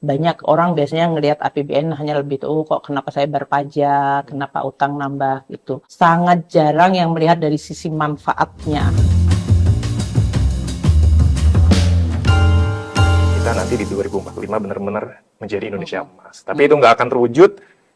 Banyak orang biasanya ngelihat APBN hanya lebih tuh, kok kenapa saya bayar pajak, kenapa utang nambah gitu. Sangat jarang yang melihat dari sisi manfaatnya. Kita nanti di 2045 benar-benar menjadi Indonesia emas. Tapi itu nggak akan terwujud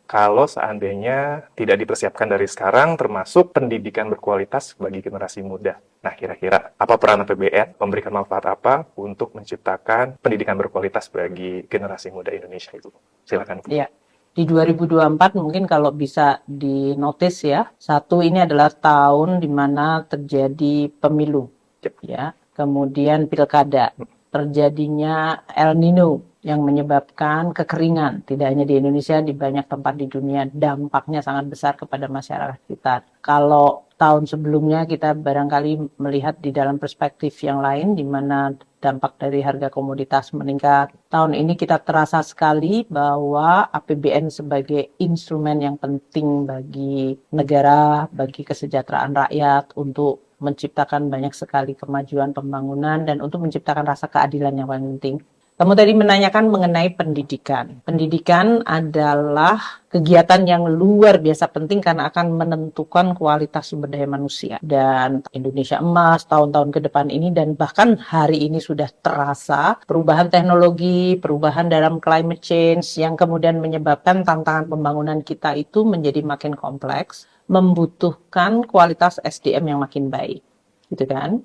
kalau seandainya tidak dipersiapkan dari sekarang, termasuk pendidikan berkualitas bagi generasi muda. Nah, kira-kira apa peran APBN, memberikan manfaat apa untuk menciptakan pendidikan berkualitas bagi generasi muda Indonesia itu? Silakan. Ya, di 2024 mungkin kalau bisa dinotis ya, satu ini adalah tahun di mana terjadi pemilu, ya, kemudian pilkada, terjadinya El Nino yang menyebabkan kekeringan, tidak hanya di Indonesia, di banyak tempat di dunia, dampaknya sangat besar kepada masyarakat kita. Kalau tahun sebelumnya kita barangkali melihat di dalam perspektif yang lain, di mana dampak dari harga komoditas meningkat. Tahun ini kita terasa sekali bahwa APBN sebagai instrumen yang penting bagi negara, bagi kesejahteraan rakyat, untuk menciptakan banyak sekali kemajuan pembangunan dan untuk menciptakan rasa keadilan yang paling penting. Kamu tadi menanyakan mengenai pendidikan. Pendidikan adalah kegiatan yang luar biasa penting karena akan menentukan kualitas sumber daya manusia. Dan Indonesia emas tahun-tahun ke depan ini dan bahkan hari ini sudah terasa perubahan teknologi, perubahan dalam climate change yang kemudian menyebabkan tantangan pembangunan kita itu menjadi makin kompleks, membutuhkan kualitas SDM yang makin baik. Gitu kan?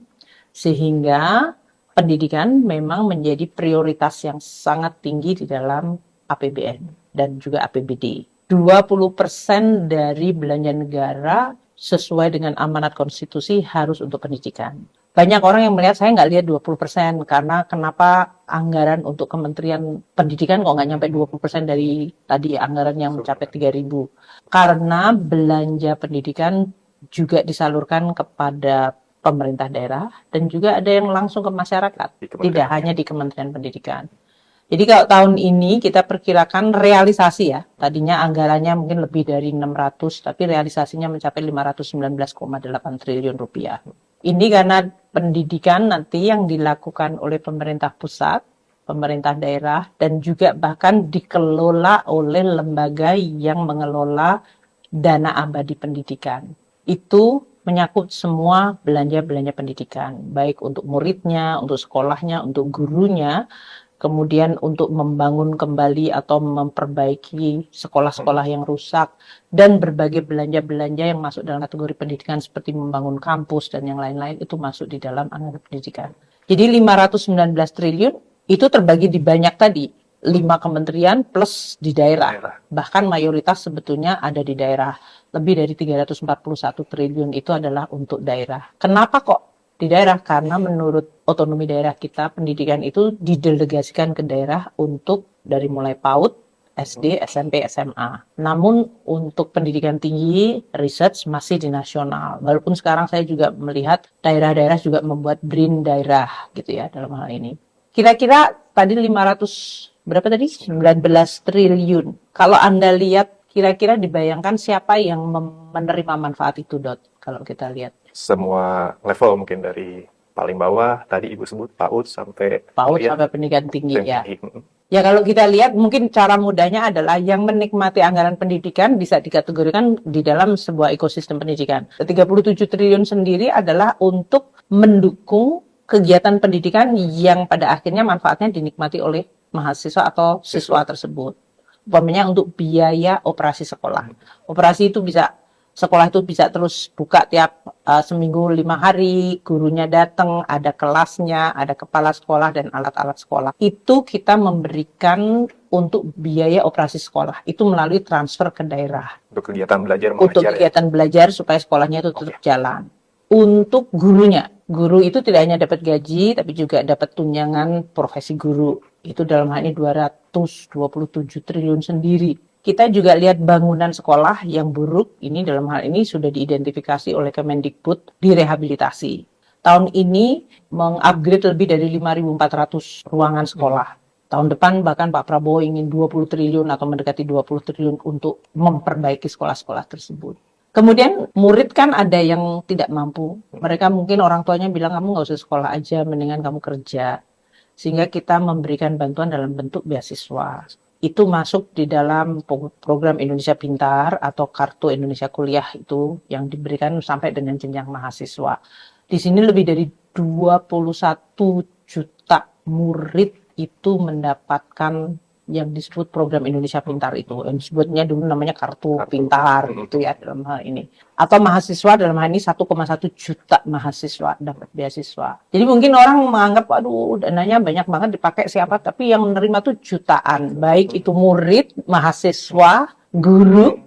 Sehingga pendidikan memang menjadi prioritas yang sangat tinggi di dalam APBN dan juga APBD. 20% dari belanja negara sesuai dengan amanat konstitusi harus untuk pendidikan. Banyak orang yang melihat saya nggak lihat 20% karena kenapa anggaran untuk Kementerian Pendidikan kok nggak nyampe 20% dari tadi anggaran yang mencapai 3.000. Karena belanja pendidikan juga disalurkan kepada pemerintah daerah dan juga ada yang langsung ke masyarakat, tidak hanya di Kementerian Pendidikan. Jadi kalau tahun ini kita perkirakan realisasi ya, tadinya anggarannya mungkin lebih dari 600, tapi realisasinya mencapai 519,8 triliun rupiah. Ini karena pendidikan nanti yang dilakukan oleh pemerintah pusat, pemerintah daerah, dan juga bahkan dikelola oleh lembaga yang mengelola dana abadi pendidikan. Itu menyangkut semua belanja-belanja pendidikan, baik untuk muridnya, untuk sekolahnya, untuk gurunya, kemudian untuk membangun kembali atau memperbaiki sekolah-sekolah yang rusak, dan berbagai belanja-belanja yang masuk dalam kategori pendidikan seperti membangun kampus dan yang lain-lain itu masuk di dalam anggaran pendidikan. Jadi 519 triliun itu terbagi di banyak tadi, 5 kementerian plus di daerah. Bahkan mayoritas sebetulnya ada di daerah. Lebih dari 341 triliun itu adalah untuk daerah. Kenapa kok di daerah? Karena menurut otonomi daerah kita, pendidikan itu didelegasikan ke daerah untuk dari mulai PAUD, SD, SMP, SMA. Namun untuk pendidikan tinggi, research masih di nasional. Walaupun sekarang saya juga melihat daerah-daerah juga membuat BRIN daerah gitu ya dalam hal ini. Kira-kira tadi 19 triliun. Kalau Anda lihat, kira-kira dibayangkan siapa yang menerima manfaat itu, Dot? Kalau kita lihat. Semua level mungkin dari paling bawah, tadi Ibu sebut PAUD sampai sampai pendidikan tinggi ya. Ya kalau kita lihat mungkin cara mudahnya adalah yang menikmati anggaran pendidikan bisa dikategorikan di dalam sebuah ekosistem pendidikan. 37 triliun sendiri adalah untuk mendukung kegiatan pendidikan yang pada akhirnya manfaatnya dinikmati oleh mahasiswa atau siswa tersebut. Umpamanya untuk biaya operasi sekolah. Operasi itu bisa, sekolah itu bisa terus buka tiap seminggu 5 hari, gurunya datang, ada kelasnya, ada kepala sekolah dan alat-alat sekolah. Itu kita memberikan untuk biaya operasi sekolah. Itu melalui transfer ke daerah. Untuk kegiatan belajar mengajar. Untuk kegiatan belajar supaya sekolahnya itu tetap jalan. Untuk gurunya, guru itu tidak hanya dapat gaji, tapi juga dapat tunjangan profesi guru. Itu dalam hal ini 227 triliun sendiri. Kita juga lihat bangunan sekolah yang buruk, ini dalam hal ini sudah diidentifikasi oleh Kemendikbud, direhabilitasi. Tahun ini mengupgrade lebih dari 5.400 ruangan sekolah. Tahun depan bahkan Pak Prabowo ingin 20 triliun atau mendekati 20 triliun untuk memperbaiki sekolah-sekolah tersebut. Kemudian murid kan ada yang tidak mampu. Mereka mungkin orang tuanya bilang kamu nggak usah sekolah aja, mendingan kamu kerja. sehingga kita memberikan bantuan dalam bentuk beasiswa. Itu masuk di dalam program Indonesia Pintar atau Kartu Indonesia Kuliah itu yang diberikan sampai dengan jenjang mahasiswa. Di sini lebih dari 21 juta murid itu mendapatkan yang disebut program Indonesia Pintar itu. Yang disebutnya dulu namanya Kartu Pintar gitu ya dalam hal ini. Atau mahasiswa dalam hal ini 1,1 juta mahasiswa dapat beasiswa. Jadi mungkin orang menganggap, aduh dananya banyak banget dipakai siapa, tapi yang menerima tuh jutaan. Baik itu murid, mahasiswa, guru,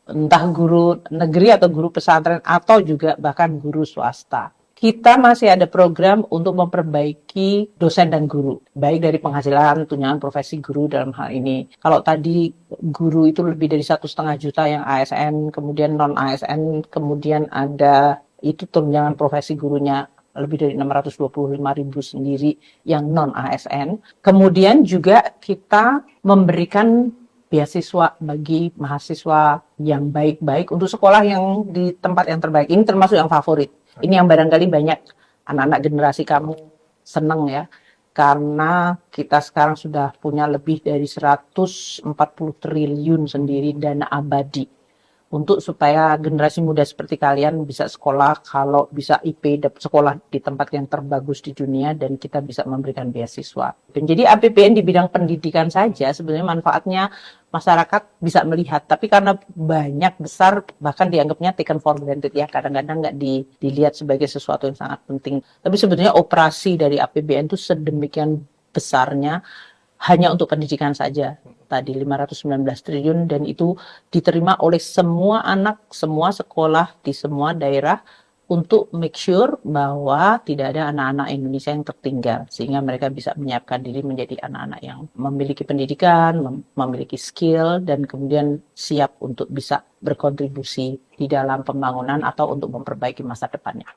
entah guru negeri atau guru pesantren, atau juga bahkan guru swasta. Kita masih ada program untuk memperbaiki dosen dan guru, baik dari penghasilan, tunjangan profesi guru dalam hal ini. Kalau tadi guru itu lebih dari 1,5 juta yang ASN, kemudian non ASN, kemudian ada itu tunjangan profesi gurunya lebih dari 625.000 sendiri yang non ASN. Kemudian juga kita memberikan beasiswa bagi mahasiswa yang baik-baik untuk sekolah yang di tempat yang terbaik. Ini termasuk yang favorit. Ini yang barangkali banyak anak-anak generasi kamu seneng ya. Karena kita sekarang sudah punya lebih dari 140 triliun sendiri dana abadi. Untuk supaya generasi muda seperti kalian bisa sekolah, kalau bisa IP, dapat sekolah di tempat yang terbagus di dunia, dan kita bisa memberikan beasiswa. Dan jadi APBN di bidang pendidikan saja sebenarnya manfaatnya masyarakat bisa melihat, tapi karena banyak besar bahkan dianggapnya taken for granted ya, kadang-kadang nggak dilihat sebagai sesuatu yang sangat penting. Tapi sebenarnya operasi dari APBN itu sedemikian besarnya hanya untuk pendidikan saja. Tadi 519 triliun dan itu diterima oleh semua anak, semua sekolah di semua daerah untuk make sure bahwa tidak ada anak-anak Indonesia yang tertinggal sehingga mereka bisa menyiapkan diri menjadi anak-anak yang memiliki pendidikan, memiliki skill dan kemudian siap untuk bisa berkontribusi di dalam pembangunan atau untuk memperbaiki masa depannya.